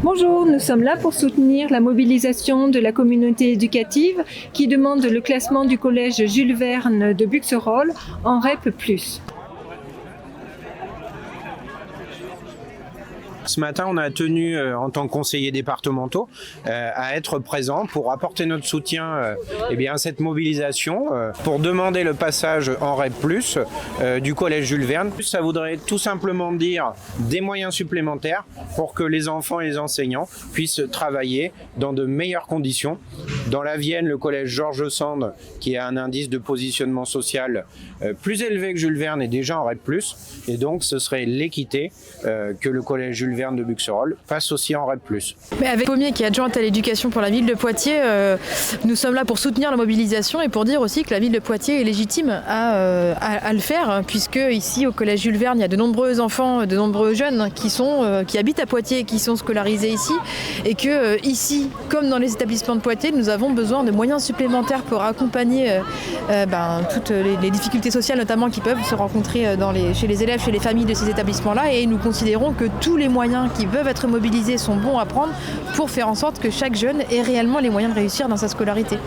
Bonjour, nous sommes là pour soutenir la mobilisation de la communauté éducative qui demande le classement du collège Jules Verne de Buxerolles en REP+. Ce matin, on a tenu, en tant que conseillers départementaux, à être présents pour apporter notre soutien à cette mobilisation, pour demander le passage en REP+, du collège Jules Verne. Ça voudrait tout simplement dire des moyens supplémentaires pour que les enfants et les enseignants puissent travailler dans de meilleures conditions. Dans la Vienne, le collège Georges Sand, qui a un indice de positionnement social plus élevé que Jules Verne, est déjà en REP+, et donc ce serait l'équité que le collège Jules Verne de Buxerolles passe aussi en REP+. Mais avec Pommier qui est adjointe à l'éducation pour la ville de Poitiers, nous sommes là pour soutenir la mobilisation et pour dire aussi que la ville de Poitiers est légitime à le faire, puisque ici au collège Jules Verne, il y a de nombreux enfants, de nombreux jeunes qui habitent à Poitiers et qui sont scolarisés ici, et que ici, comme dans les établissements de Poitiers, nous avons besoin de moyens supplémentaires pour accompagner toutes les difficultés sociales notamment qui peuvent se rencontrer chez les élèves, chez les familles de ces établissements-là, et nous considérons que tous les moyens qui peuvent être mobilisés sont bons à prendre pour faire en sorte que chaque jeune ait réellement les moyens de réussir dans sa scolarité.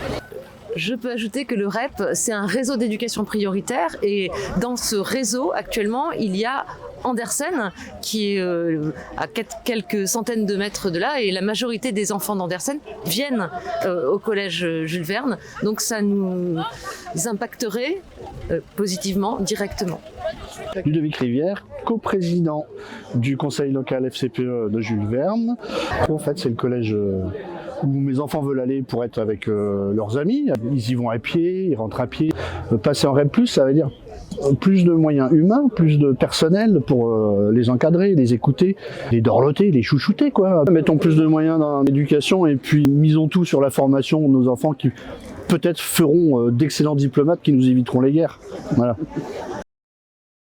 Je peux ajouter que le REP, c'est un réseau d'éducation prioritaire, et dans ce réseau, actuellement, il y a Andersen, qui est à quelques centaines de mètres de là, et la majorité des enfants d'Andersen viennent au collège Jules Verne, donc ça nous impacterait positivement, directement. Ludovic Rivière, coprésident du conseil local FCPE de Jules Verne. En fait, c'est le collège où mes enfants veulent aller pour être avec leurs amis. Ils y vont à pied, ils rentrent à pied. Passer en REP+, ça veut dire plus de moyens humains, plus de personnel pour les encadrer, les écouter, les dorloter, les chouchouter, quoi. Mettons plus de moyens dans l'éducation et puis misons tout sur la formation de nos enfants qui peut-être feront d'excellents diplomates qui nous éviteront les guerres. Voilà.